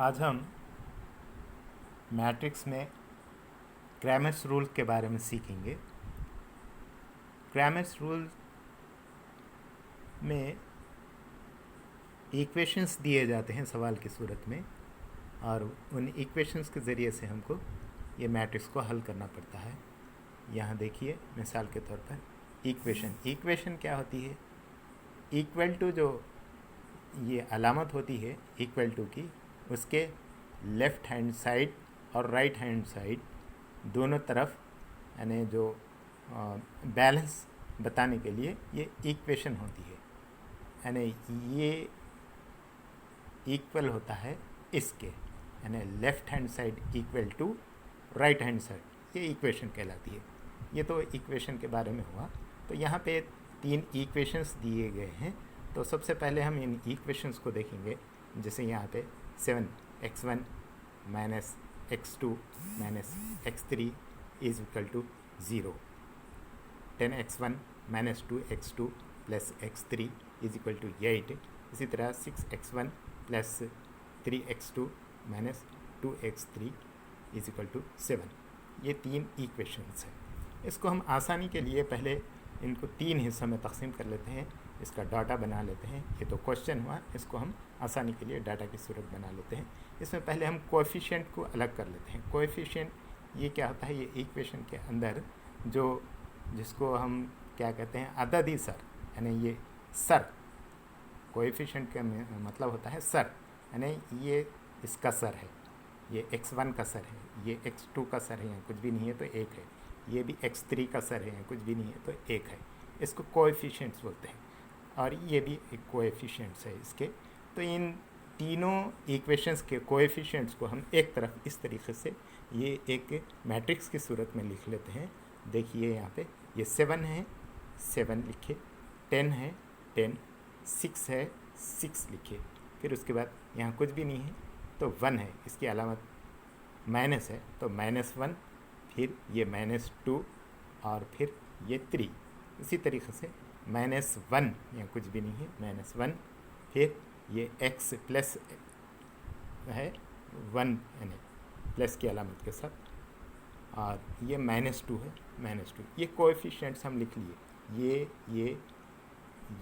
आज हम मैट्रिक्स में क्रैमर्स रूल के बारे में सीखेंगे। क्रैमर्स रूल में इक्वेशंस दिए जाते हैं सवाल की सूरत में, और उन इक्वेशंस के ज़रिए से हमको ये मैट्रिक्स को हल करना पड़ता है। यहाँ देखिए, मिसाल के तौर पर इक्वेशन क्या होती है? इक्वल टू जो ये अलामत होती है इक्वल टू की, उसके लेफ़्ट हैंड साइड और राइट हैंड साइड दोनों तरफ यानी जो बैलेंस बताने के लिए ये इक्वेशन होती है। यानी ये इक्वल होता है इसके, यानी left hand side equal to right hand side, ये इक्वेशन कहलाती है। ये तो इक्वेशन के बारे में हुआ। तो यहाँ पे 3 इक्वेशंस दिए गए हैं। तो सबसे पहले हम इन इक्वेशंस को देखेंगे। जैसे यहाँ पे 7x1 minus x2 minus x3 is equal to 0, 10x1 minus 2x2 plus x3 is equal to 8। इसी तरह 6x1 plus 3x2 minus 2x3 is equal to 7। ये 3 इक्वेशंस हैं। इसको हम आसानी के लिए पहले इनको 3 हिस्सों में तकसीम कर लेते हैं, इसका डाटा बना लेते हैं। ये तो क्वेश्चन हुआ, इसको हम आसानी के लिए डाटा की सूरत बना लेते हैं। इसमें पहले हम कोएफिशिएंट को अलग कर लेते हैं। कोएफिशिएंट ये क्या होता है? ये इक्वेशन के अंदर जो जिसको हम क्या कहते हैं, अददी सर, यानी ये सर, कोएफिशिएंट का मतलब होता है सर, यानी ये इसका सर है, ये x1 का सर है, ये x2 का सर है, कुछ भी नहीं है तो 1 है, ये भी x3 का सर है, कुछ भी नहीं है तो 1 है। इसको कोएफिशिएंट्स बोलते हैं, और ये भी एक कोएफिशिएंट्स है इसके। तो इन तीनों इक्वेशंस के कोएफिशिएंट्स को हम एक तरफ इस तरीके से ये एक मैट्रिक्स की सूरत में लिख लेते हैं। देखिए यहाँ पे ये 7 है, 7 लिखे, 10 है, 10, 6 है, 6 लिखे। फिर उसके बाद यहाँ कुछ भी नहीं है तो 1 है, इसकी अलामत माइनस है तो -1, फिर ये -2 और फिर ये 3। इसी तरीके से -1 यहाँ कुछ भी नहीं है, -1, फिर ये x प्लस है 1 यानी प्लस की अलामत के साथ, और ये -2 है, -2। ये कोएफिशिएंट्स हम लिख लिए,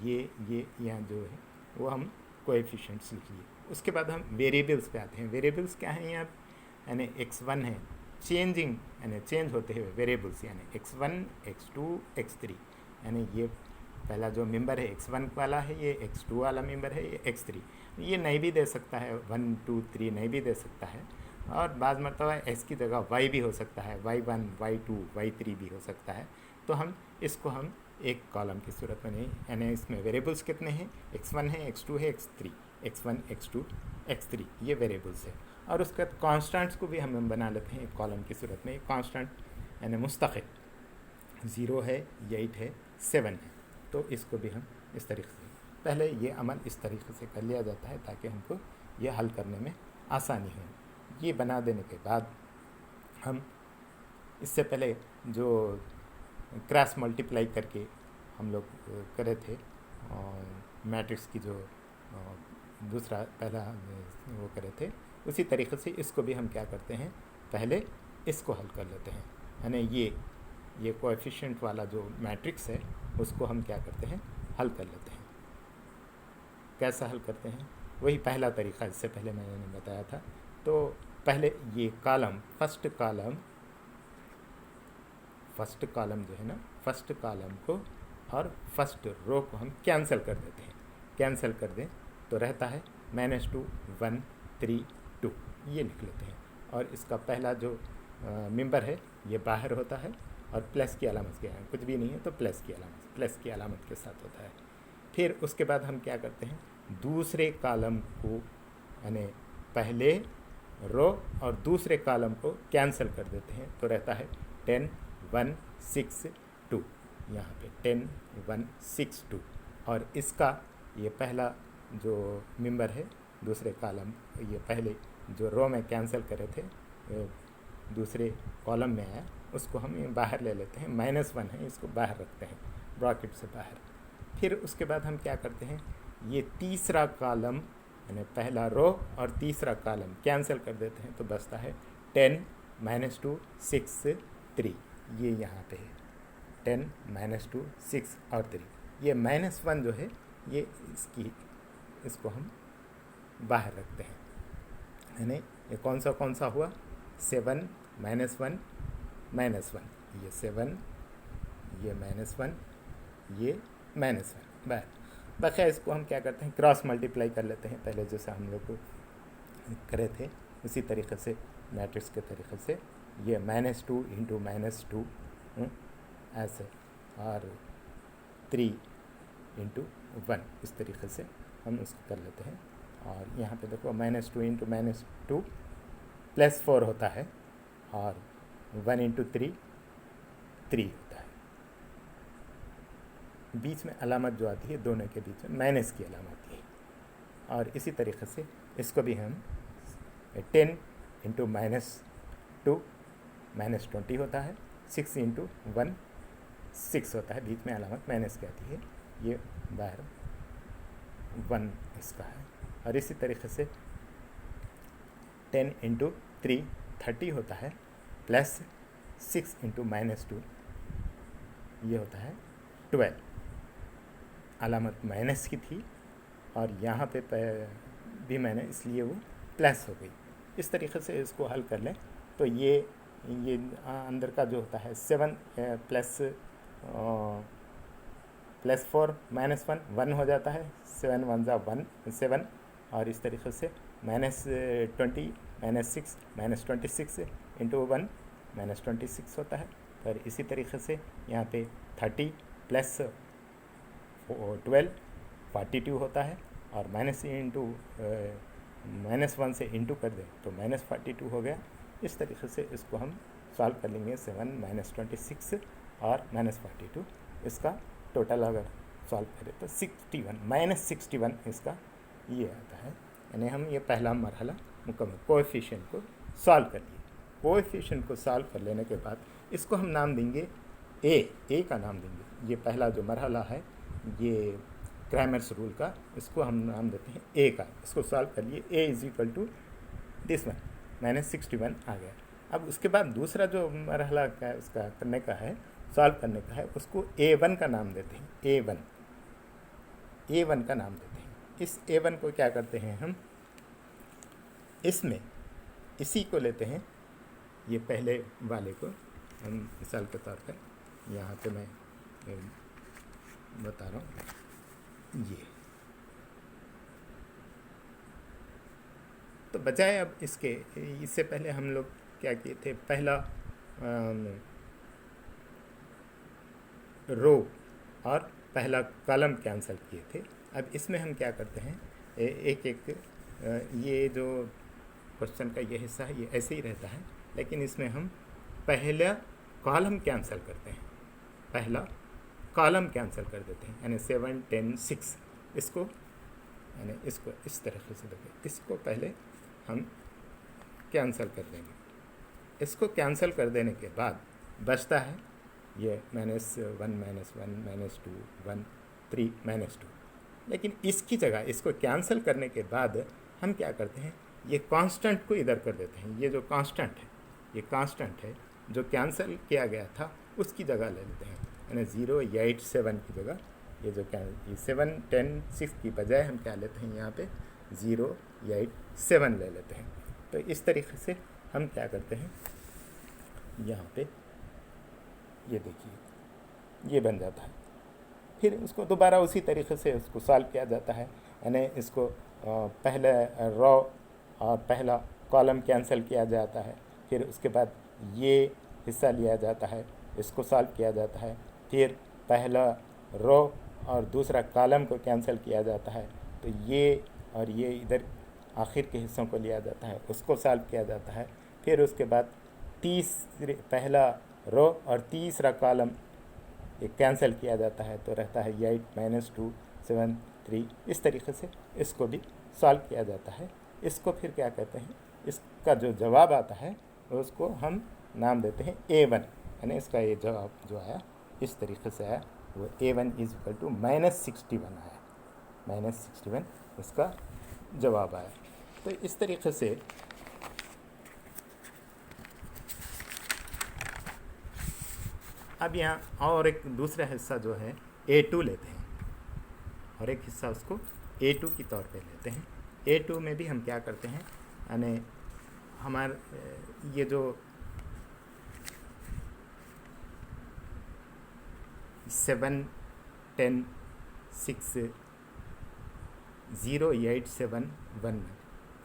ये यहाँ जो है वो हम कोएफिशिएंट्स लिख लिए। उसके बाद हम वेरिएबल्स पे आते हैं। वेरिएबल्स क्या हैं यहाँ? यानी x1 है, चेंजिंग यानी चेंज होते हुए वेरिएबल्स, यानी x1, x2, x3। यानी ये पहला जो मेंबर है x1 वाला है, ये x2 वाला मेंबर है, ये x3। ये नहीं भी दे सकता है, 1, 2, 3 नहीं भी दे सकता है, और बाद मरतबा x की जगह y भी हो सकता है, y1, y2, y3 भी हो सकता है। तो हम इसको हम एक कॉलम की सूरत में नहीं, यानी इसमें वेरिएबल्स कितने हैं? x1 है, x2 है, x3, x1, x2, x3, ये वेरिएबल्स है। और उसके बाद कॉन्स्टेंट्स को भी हम बना लेते हैं एक कॉलम की सूरत में। कॉन्स्टेंट यानी मुस्तक़िल 0 है, 8 है, 7 है। तो इसको भी हम इस तरीके से, पहले ये अमल इस तरीके से कर लिया जाता है ताकि हमको ये हल करने में आसानी हो। ये बना देने के बाद हम इससे पहले जो क्रॉस मल्टीप्लाई करके हम लोग करे थे और मैट्रिक्स की जो दूसरा पहला वो करे थे, उसी तरीके से इसको भी हम क्या करते हैं, पहले इसको हल कर लेते हैं। यानी ये कोएफिशिएंट वाला जो मैट्रिक्स है उसको हम क्या करते हैं, हल कर लेते हैं। कैसा हल करते हैं? वही पहला तरीका इससे पहले मैंने बताया था। तो पहले ये कॉलम, फर्स्ट कॉलम जो है ना, फर्स्ट कॉलम को और फर्स्ट रो को हम कैंसिल कर देते हैं। कैंसिल कर दें तो रहता है -2, 1, 3, 2, ये लिख लेते हैं। और इसका पहला जो मेंबर है ये बाहर होता है, और प्लस की अलामत के हैं, कुछ भी नहीं है तो प्लस की अलामत के साथ होता है। फिर उसके बाद हम क्या करते हैं, दूसरे कॉलम को यानी पहले रो और दूसरे कॉलम को कैंसिल कर देते हैं। तो रहता है 10, 1, 6, 2, यहाँ पे 10, 1, 6, 2। और इसका ये पहला जो मेंबर है दूसरे कॉलम, ये पहले जो रो में कैंसिल करे थे दूसरे कॉलम में आया, उसको हम बाहर ले लेते हैं। -1 है, इसको बाहर रखते हैं ब्रैकेट से बाहर। फिर उसके बाद हम क्या करते हैं, ये तीसरा कॉलम यानी पहला रो और तीसरा कॉलम कैंसिल कर देते हैं तो बचता है 10 -2 6 3। ये यहाँ पे है 10 -2 6 और 3। ये -1 जो है ये इसको हम बाहर रखते हैं, यानी ये कौन सा हुआ 7 -1 -1, ये 7 ये -1 ये -1 बाहर। बखैर इसको हम क्या करते हैं क्रॉस मल्टीप्लाई कर लेते हैं, पहले जैसे हम लोग करे थे उसी तरीके से मैट्रिक्स के तरीके से। ये -2 × -2 ऐसे और 3 × 1 इस तरीके से हम उसको कर लेते हैं। और यहाँ पे देखो -2 × -2 +4 होता है और 1 × 3 3 होता है। बीच में अलामत जो आती है दोनों के बीच में माइनस की अलामत आती है। और इसी तरीके से इसको भी हम 10 × -2 -20 होता है, 6 × 1 6 होता है, बीच में अलामत माइनस की आती है, ये बाहर 1 इसका है। और इसी तरीके से 10 × 3 30 होता है, प्लस 6 × -2 ये होता है 12। अलामत माइनस की थी और यहाँ पे भी मैंने इसलिए वो प्लस हो गई। इस तरीके से इसको हल कर लें तो ये अंदर का जो होता है 7 +4 -1 1 हो जाता है, 7 1 = 1 7। और इस तरीके से -20 -6 -26 × 1 -26 होता है। और इसी तरीके से यहाँ पे 30 + 12 42 होता है। और -1 से इंटू कर दें तो -42 हो गया। इस तरीके से इसको हम सॉल्व कर लेंगे 7 -26 और -42, इसका टोटल अगर सॉल्व करें तो 61 -61 इसका ये आता है। यानी हम ये पहला मरहला मुकम्मल कोएफिशिएंट को सॉल्व कर लिए। कोएफिशिएंट को सॉल्व कर लेने के बाद इसको हम नाम देंगे ए का नाम देंगे। ये पहला जो मरहला है ये क्रैमर्स रूल का, इसको हम नाम देते हैं ए का। इसको सॉल्व कर लिए, ए = दिस वन -61 आ गया। अब उसके बाद दूसरा जो मरहला का उसका करने का है, सॉल्व करने का है, उसको A1 का नाम देते हैं। A1 का नाम देते हैं। इस A1 को क्या करते हैं हम, इसमें इसी को लेते हैं, ये पहले वाले को हम मिसाल के तौर पर यहाँ पे मैं बता रहा हूँ। ये तो बजाय अब इससे पहले हम लोग क्या किए थे, पहला रो और पहला कॉलम कैंसिल किए थे। अब इसमें हम क्या करते हैं, एक ये जो क्वेश्चन का ये हिस्सा है ये ऐसे ही रहता है, लेकिन इसमें हम पहला कॉलम कैंसिल करते हैं, पहला कॉलम कैंसिल कर देते हैं। यानी 7 10 6 इसको, यानी इसको इस तरीके से देखें, इसको पहले हम कैंसिल कर देंगे। इसको कैंसिल कर देने के बाद बचता है ये -1 -1 -2 1 3 -2। लेकिन इसकी जगह इसको कैंसिल करने के बाद हम क्या करते हैं, ये कांस्टेंट को इधर कर देते हैं। ये जो कांस्टेंट है, ये कांस्टेंट है जो कैंसिल किया गया था उसकी जगह ले लेते हैं। यानी 0 8 7 की जगह ये जो 7 10 6 की बजाय हम क्या लेते हैं, यहाँ पे 0 8 7 ले लेते हैं। तो इस तरीके से हम क्या करते हैं, यहाँ पे ये देखिए ये बन जाता है। फिर उसको दोबारा उसी तरीके से उसको सॉल्व किया जाता है। यानी इसको पहले रो और पहला कॉलम कैंसिल किया जाता है, फिर उसके बाद ये हिस्सा लिया जाता है, इसको सॉल्व किया जाता है, फिर पहला रो और दूसरा कॉलम को कैंसिल किया जाता है, तो ये और ये इधर आखिर के हिस्सों को लिया जाता है, उसको सॉल्व किया जाता है। फिर उसके बाद पहला रो और तीसरा कॉलम ये कैंसिल किया जाता है, तो रहता है 8 -2 7 3। इस तरीके से इसको भी सॉल्व किया जाता है। इसको फिर क्या कहते हैं, इसका जो जवाब आता है उसको हम नाम देते हैं A1। यानी इसका ये जवाब जो आया इस तरीके से आया, वो A1 = -61 आया। -61 इसका जवाब आया। तो इस तरीके से अब यहाँ और एक दूसरा हिस्सा जो है A2 लेते हैं और एक हिस्सा उसको A2 की तौर पे लेते हैं। A2 में भी हम क्या करते हैं, यानी हमारे ये जो 7 10 6 0 8 7 1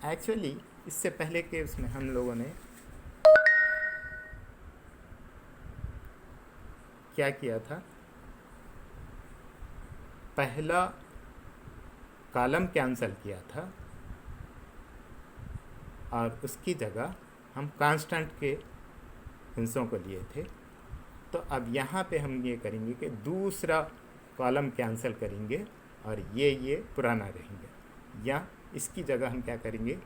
एक्चुअली इससे पहले के उसमें हम लोगों ने क्या किया था, पहला कॉलम कैंसिल किया था और उसकी जगह हम कांस्टेंट के हिस्सों को लिए थे। तो अब यहाँ पे हम ये करेंगे कि दूसरा कॉलम कैंसिल करेंगे और ये पुराना रहेंगे, या इसकी जगह हम क्या करेंगे,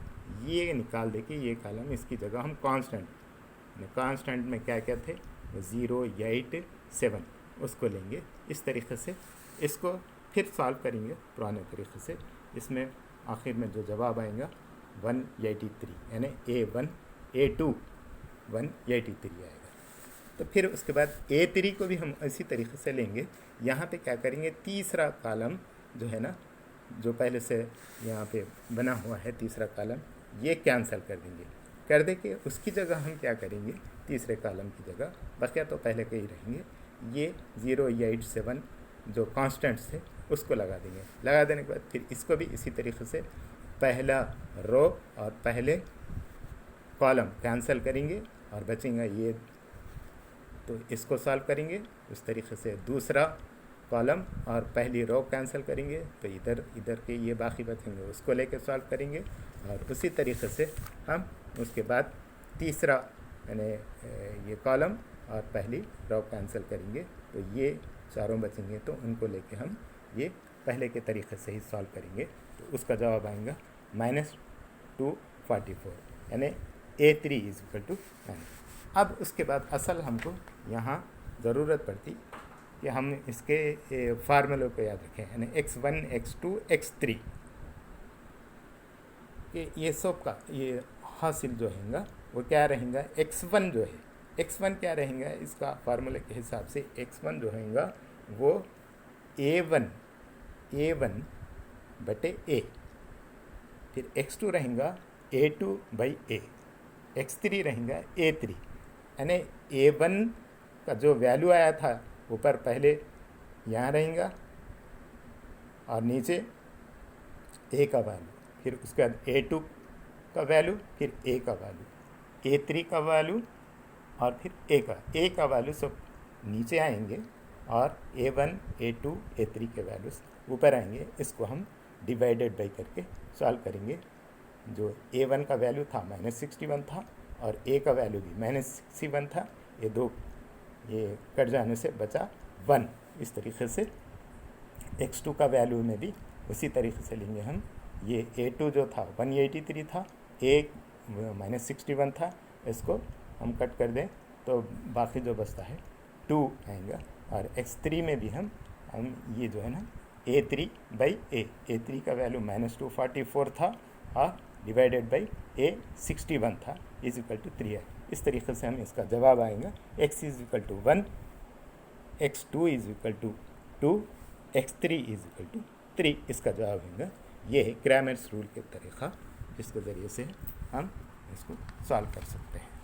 ये निकाल दे के ये कॉलम, इसकी जगह हम कांस्टेंट में क्या क्या थे 0 8 7 उसको लेंगे। इस तरीके से इसको फिर सॉल्व करेंगे पुराने तरीके से। इसमें आखिर में जो जवाब आएगा 183, यानी A2 183 आएगा। तो फिर उसके बाद A3 को भी हम इसी तरीके से लेंगे। यहाँ पे क्या करेंगे, तीसरा कॉलम जो है ना, जो पहले से यहाँ पे बना हुआ है तीसरा कॉलम, ये कैंसिल कर देंगे। कर दे के उसकी जगह हम क्या करेंगे, तीसरे कॉलम की जगह बकिया तो पहले के ही रहेंगे, ये 0 8 7 जो कांस्टेंट्स थे उसको लगा देंगे। लगा देने के बाद फिर इसको भी इसी तरीके से पहला रो और पहले कॉलम कैंसिल करेंगे और बचेंगे ये, तो इसको सॉल्व करेंगे। उस तरीके से दूसरा कॉलम और पहली रो कैंसिल करेंगे, तो इधर के ये बाकी बचेंगे उसको लेके सॉल्व करेंगे। और उसी तरीके से हम उसके बाद तीसरा यानी ये कॉलम और पहली रो कैंसिल करेंगे, तो ये चारों बचेंगे, तो उनको लेके हम ये पहले के तरीके से ही सॉल्व करेंगे। तो उसका जवाब आएगा -244, यानी A3 = 9। अब उसके बाद असल हमको यहाँ ज़रूरत पड़ती कि हम इसके फार्मूले को याद रखें, यानी x1 x2 x3 कि ये सब का ये हासिल जो रहेगा वो क्या रहेगा, x1 जो है, x1 क्या रहेगा, इसका फार्मूले के हिसाब से x1 जो रहेगा वो A1 बटे A, फिर x2 रहेगा A2/A, x3 रहेगा A3, यानी A1 का जो वैल्यू आया था ऊपर पहले यहाँ रहेगा और नीचे A का वैल्यू, फिर उसके बाद A2 का वैल्यू, फिर A का वैल्यू, A3 का वैल्यू और फिर A का वैल्यू सब नीचे आएंगे और A1 A2 A3 के वैल्यूज ऊपर आएंगे। इसको हम डिवाइडेड बाई करके सॉल्व करेंगे। जो A1 का वैल्यू था -61 था और A का वैल्यू भी -61 था, ये दो ये कट जाने से बचा 1। इस तरीके से x2 का वैल्यू में भी उसी तरीके से लेंगे हम। ये A2 जो था 183 था, A -61 था, इसको हम कट कर दें तो बाकी जो बचता है 2 आएगा। और x3 में भी हम ये जो है ना A3/A, A3 का वैल्यू -244 था और डिवाइडेड बाई A 61 था = 3 है। इस तरीके से हम इसका जवाब आएगा x = 1, x2 = 2, x3 = 3। इसका जवाब आएगा। ये है क्रैमर्स रूल के तरीक़ा, जिसके ज़रिए से हम इसको सॉल्व कर सकते हैं।